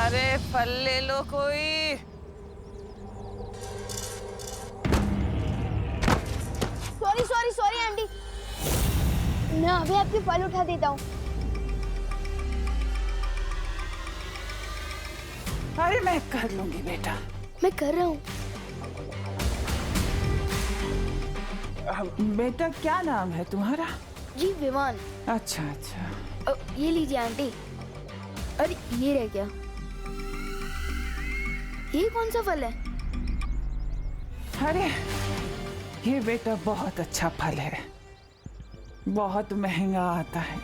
अरे फल ले लो कोई। सॉरी सॉरी सॉरी आंटी, मैं अभी आपके फल उठा देता हूँ। अरे मैं कर लूंगी बेटा। मैं कर रहा हूँ। बेटा क्या नाम है तुम्हारा? जी विवान। अच्छा अच्छा। ये लीजिए आंटी। अरे ये रह गया। ये कौन सा फल है? अरे ये बेटा बहुत अच्छा फल है, बहुत महंगा आता है,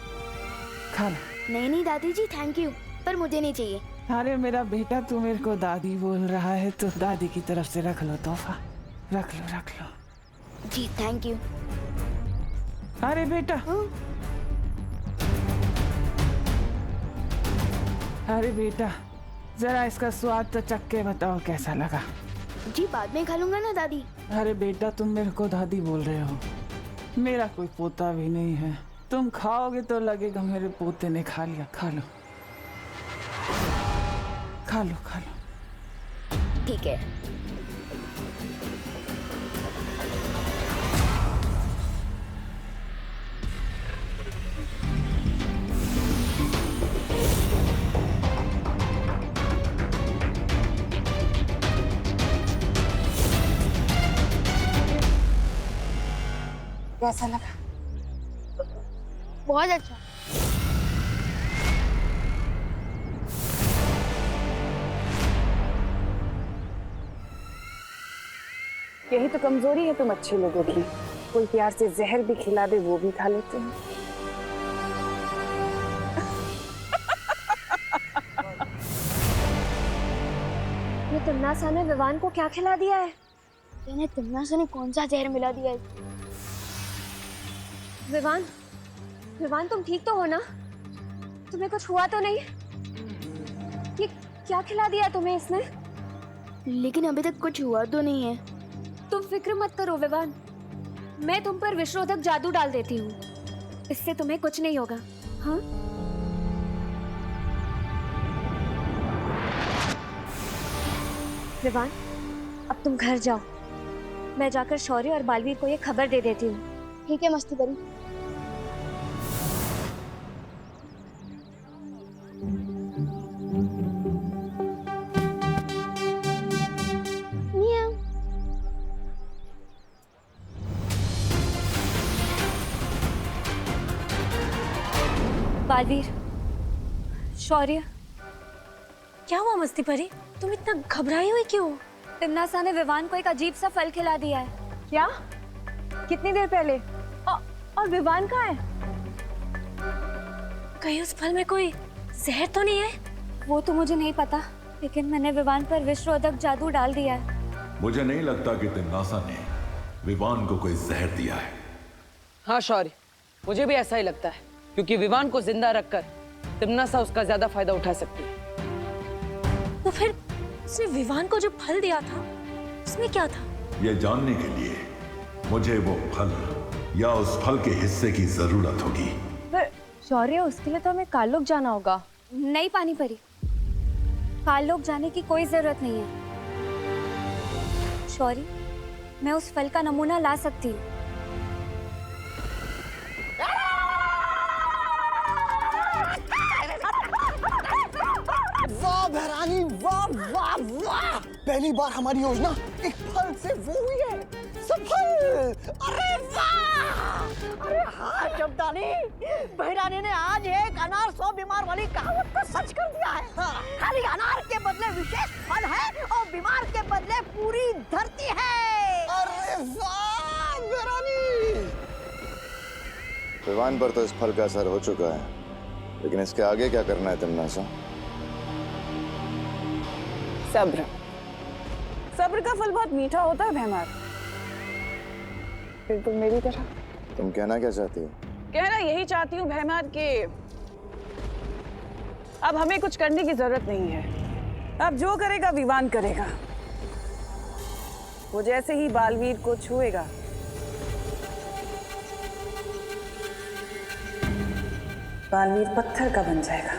खा लो। नहीं नहीं दादी जी थैंक यू, पर मुझे नहीं चाहिए। अरे मेरा बेटा तू मेरे को दादी बोल रहा है तो दादी की तरफ से रख लो तोहफा, रख लो रख लो। जी थैंक यू। अरे बेटा अरे बेटा जरा इसका स्वाद तो चख के बताओ कैसा लगा। जी बाद में खा लूंगा ना दादी। अरे बेटा तुम मेरे को दादी बोल रहे हो, मेरा कोई पोता भी नहीं है, तुम खाओगे तो लगेगा मेरे पोते ने खा लिया। खा लो खा लो खा लो। ठीक है। कैसा लगा? बहुत अच्छा। यही तो कमजोरी है तुम अच्छे लोगों की, कोई प्यार से जहर भी खिला दे वो भी खा लेते हैं। ये तिमनासा ने विवान को क्या खिला दिया है? इन्हें तिमनासा ने कौन सा जहर मिला दिया है? विवान, विवान तुम ठीक तो हो ना? तुम्हें कुछ हुआ तो नहीं? ये क्या खिला दिया तुम्हें इसने? लेकिन अभी तक कुछ हुआ तो नहीं है। तुम फिक्र मत करो विवान, मैं तुम पर विषरोधक जादू डाल देती हूँ, इससे तुम्हें कुछ नहीं होगा। हाँ? विवान, अब तुम घर जाओ, मैं जाकर शौर्य और बालवीर को ये खबर दे देती हूँ। ठीक है मस्ती करी। बालवीर, शौर्य, क्या हुआ मस्ती परी? तुम इतना घबराई हुई क्यों? तिमनासा ने विवान को एक अजीब सा फल खिला दिया है। क्या? कितनी देर पहले? और विवान कहाँ है? कहीं उस फल में कोई जहर तो नहीं है? वो तो मुझे नहीं पता, लेकिन मैंने विवान पर विषरोधक जादू डाल दिया है। मुझे नहीं लगता कि तिमनासा ने विवान को कोई जहर दिया है। हाँ शौर्य, मुझे भी ऐसा ही लगता है, क्योंकि विवान को जिंदा रखकर तिमनासा उसका ज्यादा फायदा उठा सकती है। तो फिर उसने विवान को जो फल दिया था उसमें क्या था? यह जानने के लिए मुझे वो फल या उस फल के हिस्से की जरूरत होगी। पर शौर्य, उसके लिए तो हमें कालोक जाना होगा। नहीं पानी परी, कालोक जाने की कोई जरूरत नहीं है। शौर्य, मैं उस फल का नमूना ला सकती हूँ। वाह भैरानी, वाह वाह वाह! पहली बार हमारी योजना एक फल से वो हुई है सफल। अरे वाह! अरे हाँ शब्दानी, भैरानी ने आज एक अनार 100 बीमार वाली कहावत को सच कर दिया है। हाँ। खाली अनार के बदले विशेष फल है और बीमार के बदले पूरी धरती है। अरे वाह भैरानी! विवान पर तो इस फल का असर हो चुका है, लेकिन इसके आगे क्या करना है तिमनासा? सब्र। सब्र का फल बहुत मीठा होता है भैमार। फिर तुम मेरी तरह। तुम कहना क्या चाहती हो? कहना यही चाहती हूँ भैमार कि अब हमें कुछ करने की जरूरत नहीं है। अब जो करेगा विवान करेगा। वो जैसे ही बालवीर को छुएगा, बालवीर पत्थर का बन जाएगा।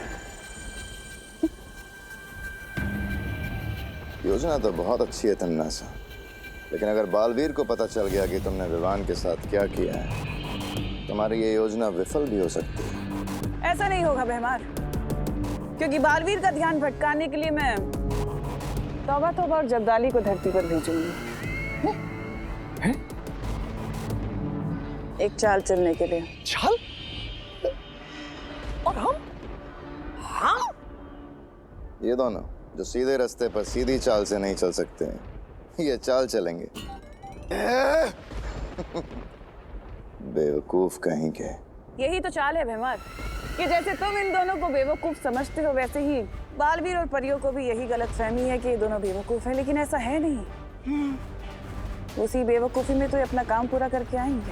योजना तो बहुत अच्छी है तन्नासा, लेकिन अगर बालवीर को पता चल गया कि तुमने विवान के साथ क्या किया है, तुम्हारी ये योजना विफल भी हो सकती है। ऐसा नहीं होगा बेहमार, क्योंकि बालवीर का ध्यान भटकाने के लिए मैं तौबा तौबा और जब्दाली को धरती पर भेजूंगी। एक चाल चलने के लिए। चाल? और हम ये दोनों जो सीधे रास्ते पर सीधी चाल से नहीं चल सकते हैं, ये चाल चलेंगे। बेवकूफ कहीं के। यही तो चाल है बेहमार, कि जैसे तुम इन दोनों को बेवकूफ समझते हो, वैसे ही बालवीर और परियों को भी यही गलतफहमी है कि ये दोनों बेवकूफ हैं, लेकिन ऐसा है नहीं। उसी बेवकूफी में तो ये अपना काम पूरा करके आएंगे।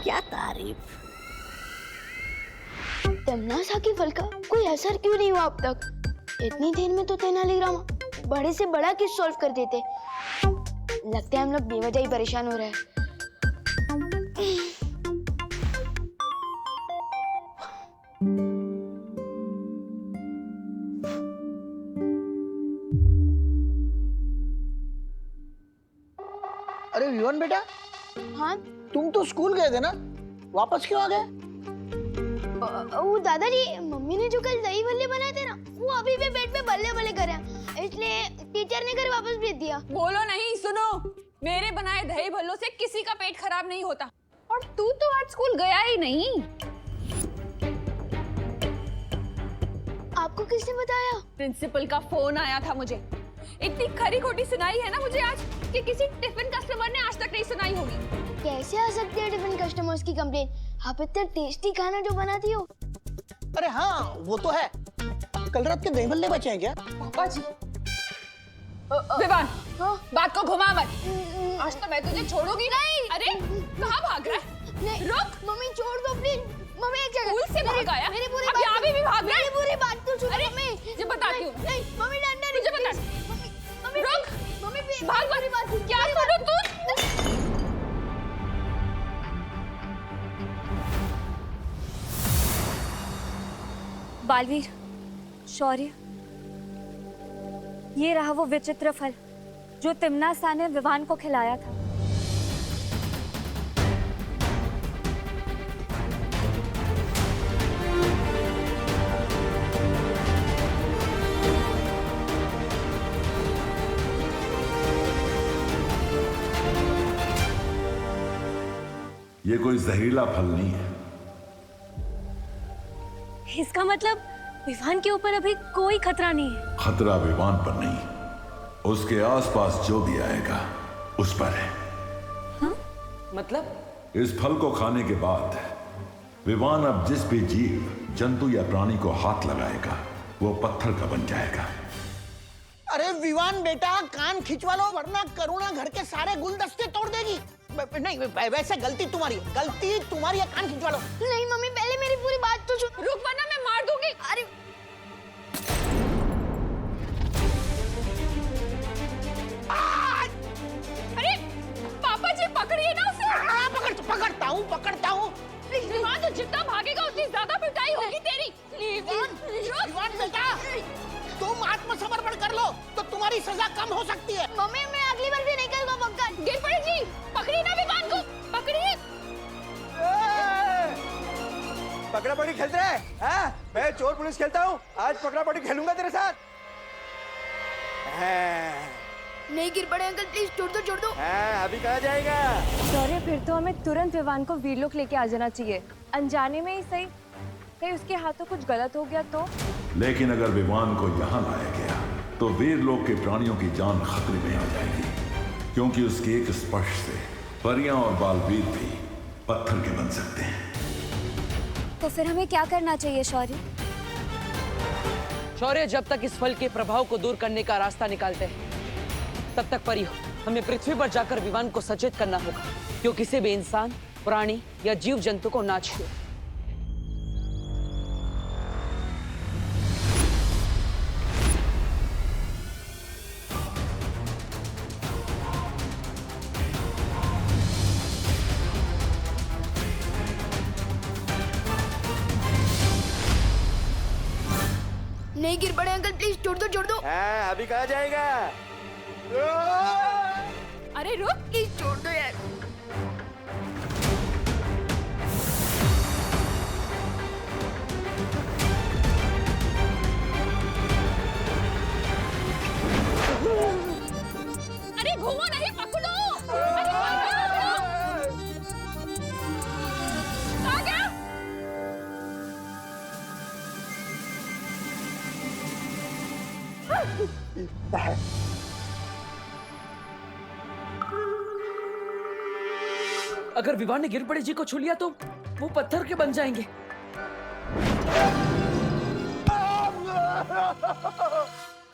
क्या तारीफ। तमन्ना की फल का कोई असर क्यों नहीं हुआ अब तक? इतनी देर में तो तेनालीराम बड़े से बड़ा केस सॉल्व कर देते। लगता है हम लोग बेवजह ही परेशान हो रहे हैं। अरे विवन बेटा, हाँ तुम तो स्कूल गए थे ना, वापस क्यों आ गए? वो दादाजी, मम्मी ने जो कल दही भल्ले बनाए थे ना, वो अभी भी पेट में बल्ले बल्ले कर रहे हैं, इसलिए टीचर ने घर वापस भेज दिया। बोलो नहीं, सुनो, मेरे बनाए दही भल्लों से किसी का पेट खराब नहीं होता। और तू तो आज स्कूल गया ही नहीं। आपको किसने बताया? प्रिंसिपल का फोन आया था मुझे। इतनी खरी खोटी सुनाई है ना मुझे आज कि किसी टिफिन कस्टमर ने आज तक नहीं सुनाई होगी। कैसे आ सकती है टिफिन कस्टमर्स की कंप्लेन? आप इतना टेस्टी खाना जो बनाती हो। अरे हाँ, वो तो है। कल रात के दही भल्ले बचे हैं क्या? पापा जी। विवान, बात को घुमा मत। आज तो मैं तुझे छोड़ूंगी नहीं। अरे कहाँ भाग रहा है? नहीं, रुक। मम्मी छोड़ दो प्लीज। मम्मी एक जगह। स्कूल से भाग आया? मेरी पूरी अब बात यहाँ भी भाग रहा है? मेरी पूरी बात तो सुनो अरे, मम्मी। तुझे बताती हूँ। नहीं, मम्मी डंडा नहीं। तुझे बता। मम्मी, मम्मी रुक। Mummy please. भाग मेरी बात सुनो। क्या सुनो तू? बालवीर, शौर्य, ये रहा वो विचित्र फल जो तिम्नासा ने विवान को खिलाया था। ये कोई जहरीला फल नहीं है। इसका मतलब विवान के ऊपर अभी कोई खतरा नहीं है। खतरा विवान पर नहीं, उसके आसपास जो भी आएगा उस पर है। हाँ? मतलब? इस फल को खाने के बाद विवान अब जिस भी जीव, जंतु या प्राणी को हाथ लगाएगा वो पत्थर का बन जाएगा। अरे विवान बेटा, कान खिंचवा लो वरना करुणा घर के सारे गुलदस्ते तोड़ देगी। नहीं, वैसे गलती तुम्हारी है, कान खिंचवा लो। नहीं मम्मी, पहले मेरी पूरी बात तो सुनो। रुक वरना मैं मार दूंगी। अरे अरे पापा जी, पकड़िए ना उसे। पकड़ता हूँ। विवान तो जितना भागेगा उतनी ज्यादा पिटाई होगी तेरी। विवान बेटा, तुम आत्मसमर्पण कर लो तो तुम्हारी सजा कम हो सकती है। मम्मी, मैं अगली बार भी नहीं करूँगा पक्का। गिरपड़ी जी, पकड़िए ना विवान को, पकड़िए। पकड़ा पकड़ी खेलते हैं? हाँ? मैं चोर पुलिस खेलता हूँ, आज पकड़ा पकड़ी खेलूंगा तेरे साथ। नहीं गिर पड़े अंकल, प्लीज छोड़ दो। अभी कहाँ जाएगा? शौर्य, फिर तो हमें तुरंत विवान को वीरलोक लेके आ जाना चाहिए। अनजाने में ही सही, कहीं उसके हाथों कुछ गलत हो गया तो। लेकिन अगर विवान को यहाँ लाया गया तो वीरलोक के प्राणियों की जान खतरे में आ जाएगी, क्योंकि उसके एक स्पर्श से परियां और बालवीर भी पत्थर के बन सकते हैं। तो फिर हमें क्या करना चाहिए शौर्य? शौर्य, जब तक इस फल के प्रभाव को दूर करने का रास्ता निकालते हैं, तब तक परियों, हमें पृथ्वी पर जाकर विवान को सचेत करना होगा कि वो किसी भी इंसान, प्राणी या जीव जंतु को ना छुए। नहीं गिर पड़े अंकल, प्लीज छोड़ दो छोड़ दो। हाँ, अभी कहाँ जाएगा? अरे रुक, प्लीज छोड़ दो यार। अरे घूमो नहीं, पकड़ो। अरे कहाँ गया? अगर विवान ने गिरपड़े जी को छू लिया तो वो पत्थर के बन जाएंगे।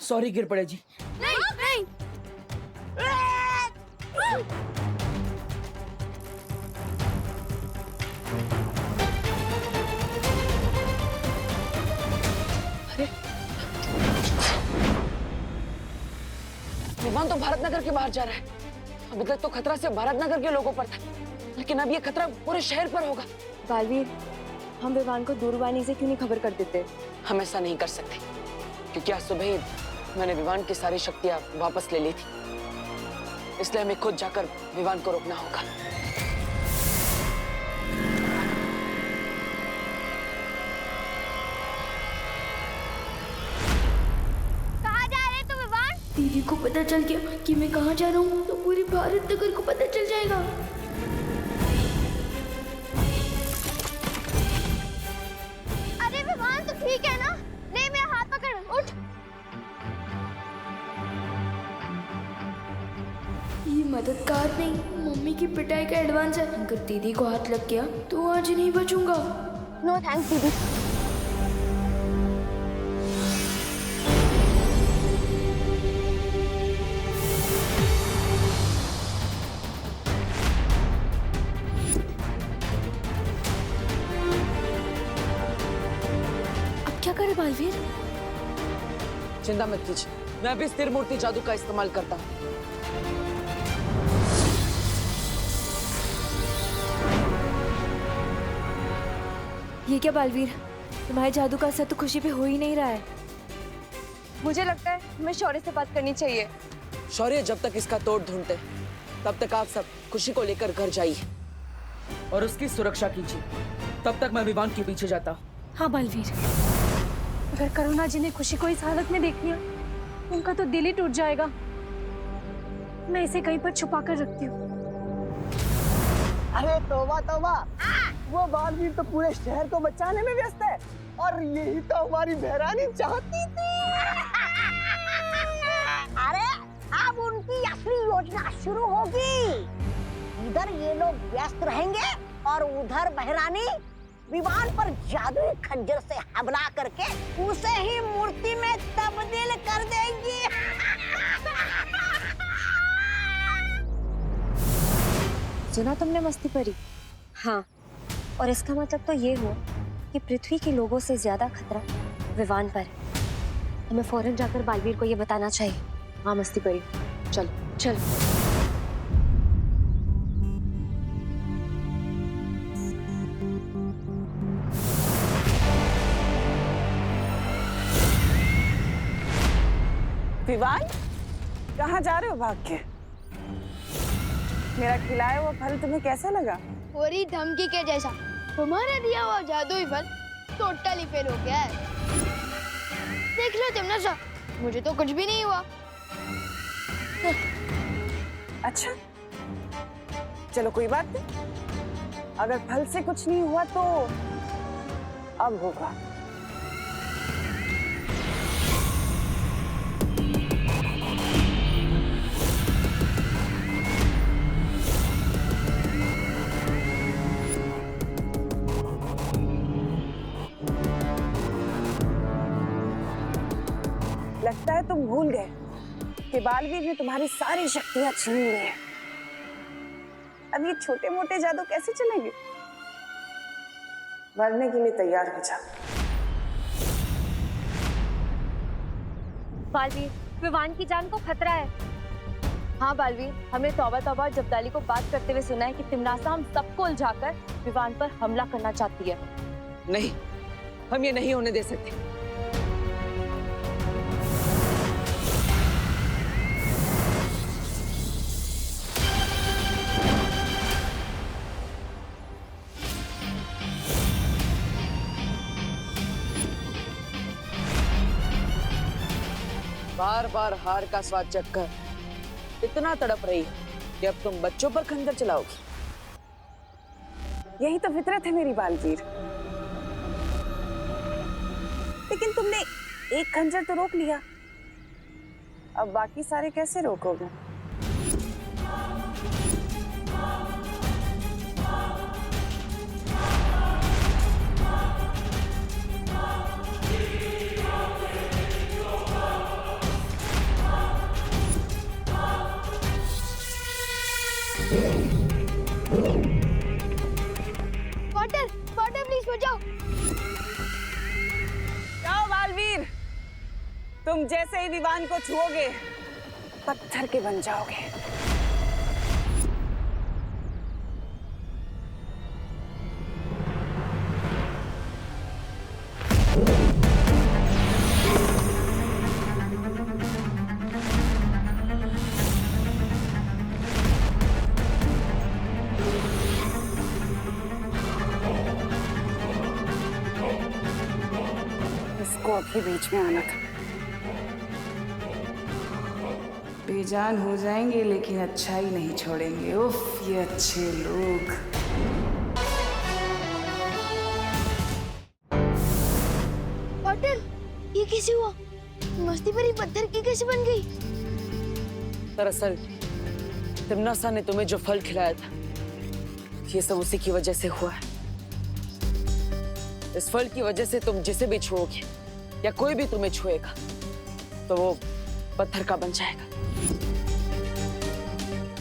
सॉरी गिरपड़े जी। नहीं नहीं। विमान तो भारतनगर के बाहर जा रहा है। अभी तक तो खतरा सिर्फ भारतनगर के लोगों पर था, लेकिन अब ये खतरा पूरे शहर पर होगा। बालवीर, हम विवान को दूरवाणी से क्यों नहीं खबर कर देते? हम ऐसा नहीं कर सकते, क्योंकि आज सुबह ही मैंने विवान की सारी शक्तियां वापस ले ली थी। इसलिए हमें खुद जाकर विवान को रोकना होगा। कहाँ जा रहे तुम विवान? दीदी को पता चल गया कि मैं कहाँ जा रहा हूँ तो पूरे भारत नगर को पता चल जाएगा। अरे विवान, तो ठीक है ना? ले मेरा हाथ पकड़, उठ। ये मददगार नहीं, मम्मी की पिटाई का एडवांस है। अगर दीदी को हाथ लग गया तो आज नहीं बचूंगा। नो थैंक्स दीदी। क्या करे बालवीर? चिंता मत कीजिए, मैं अभी स्थिर मूर्ति जादू का इस्तेमाल करता हूँ। ये क्या बालवीर, तुम्हारे जादू का असर तो खुशी पे हो ही नहीं रहा है। मुझे लगता है हमें शौर्य से बात करनी चाहिए। शौर्य जब तक इसका तोड़ ढूंढते तब तक आप सब खुशी को लेकर घर जाइए और उसकी सुरक्षा कीजिए। तब तक मैं विवान के पीछे जाता हूँ। हाँ बालवीर, अगर करुणा जी ने खुशी को इस हालत में देख लिया, उनका तो दिल ही टूट जाएगा। मैं इसे कहीं पर छुपा कर रखती हूँ। अरे तौबा तौबा, वो बालवीर तो पूरे शहर को बचाने में व्यस्त है और यही तो हमारी बहरानी चाहती थी। अरे अब उनकी असली योजना शुरू होगी। इधर ये लोग व्यस्त रहेंगे और उधर बहरानी विमान पर जादुई खंजर से हमला करके उसे ही मूर्ति में तब्दील कर देंगी। सुना तुमने मस्ती परी? हाँ, और इसका मतलब तो ये हुआ कि पृथ्वी के लोगों से ज्यादा खतरा विवान पर है। हमें फौरन जाकर बालवीर को ये बताना चाहिए। हाँ मस्ती परी, चल चल। विवान, कहाँ जा रहे हो भाग के? मेरा खिलाया हुआ फल तुम्हें कैसा लगा? पूरी धमकी के जैसा। तुम्हारा दिया हुआ जादुई फल टोटली फेल हो गया है। देख लो तिमनासा, मुझे तो कुछ भी नहीं हुआ। अच्छा, चलो कोई बात नहीं। अगर फल से कुछ नहीं हुआ तो अब होगा। लगता है तुम भूल गए कि बालवीर ने तुम्हारी सारी शक्तियां छीन ली हैं। अब ये छोटे मोटे जादू कैसे चलेंगे? मरने के लिए तैयार हो जा। बालवीर, विवान की जान को खतरा है। हाँ बालवीर, हमने तौबा तौबा और जब्दाली को बात करते हुए सुना है कि तिमनासा हम सबको उलझाकर विवान पर हमला करना चाहती है। नहीं, हम ये नहीं होने दे सकते। बार बार हार का स्वाद चखकर इतना तड़प रही है कि अब तुम बच्चों पर खंजर चलाओगी। यही तो फितरत है मेरी बालवीर। लेकिन तुमने एक खंजर तो रोक लिया, अब बाकी सारे कैसे रोकोगे? वाटर वाटर प्लीज बचाओ। जाओ बालवीर, तुम जैसे ही विवान को छुओगे पत्थर के बन जाओगे। इसको अभी बीच में आना था। बेजान हो जाएंगे लेकिन अच्छा ही नहीं छोड़ेंगे। उफ, ये अच्छे लोग। वाटर, ये कैसे हुआ? मस्ती परी पत्थर की कैसे बन गई? दरअसल तिम्नासा ने तुम्हें जो फल खिलाया था, ये सब उसी की वजह से हुआ है। इस फल की वजह से तुम जिसे भी छुओगे या कोई भी तुम्हें छुएगा तो वो पत्थर का बन जाएगा।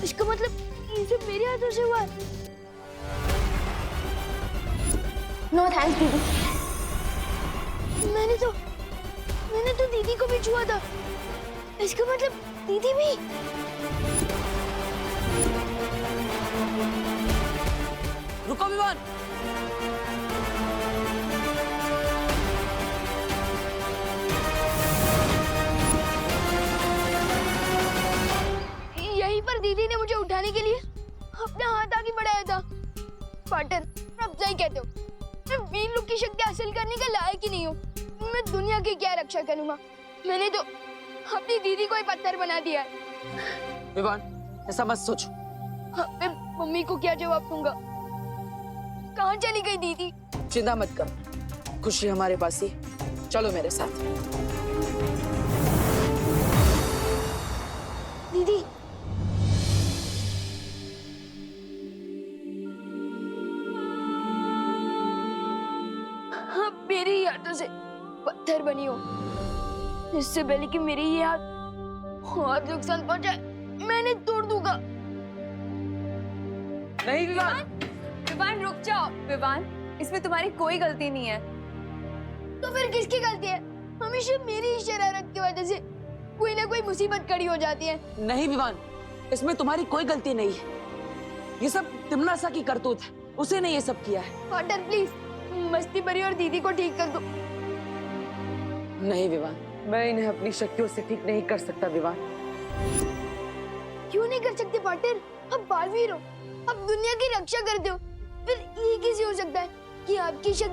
इसका मतलब ये सब मेरे हाथों से हुआ है? नो थैंक्स दीदी। मैंने तो दीदी को भी छुआ था। इसका मतलब दीदी भी। रुको विवान। यहीं पर दीदी ने मुझे उठाने के लिए अपना हाथ आगे बढ़ाया था। पार्टनर, आप सही कहते हो। मैं वीर लोग की शक्ति हासिल करने के लायक ही नहीं हूँ। मैं दुनिया की क्या रक्षा करूँगा? मैंने तो अपनी दीदी को ही पत्थर बना दिया है। विवान, ऐसा मत सोचो। मैं मम्मी को क्या जवाब दूंगा? कहाँ चली गई दीदी? चिंता मत कर, खुशी हमारे पास ही। चलो मेरे साथ। दीदी, हाँ, मेरे ही हाथों से पत्थर बनी हो। इससे पहले कि मेरे ये हाथ और नुकसान पहुंचाए, मैंने तोड़ दूंगा। नहीं विवान। विवान रुक जाओ। विवान, इसमें तुम्हारी कोई गलती नहीं है। तो फिर किसकी गलती है? हमेशा मेरी ही शरारत की वजह से कोई ना कोई मुसीबत खड़ी हो जाती है। नहीं विवान, इसमें तुम्हारी कोई गलती नहीं है। ये सब तिम्नासा की करतूत है, उसे ने ये सब किया है। पार्टनर प्लीज, मस्ती परी और दीदी को ठीक कर दो। नहीं विवान, मैं इन्हें अपनी शक्तियों से ठीक नहीं कर सकता विवान। क्यों नहीं कर सकते पार्टनर? अब बालवीर हो, अब दुनिया की रक्षा करते हो, फिर ये कैसे हो सकता है कि आपकी शक्ति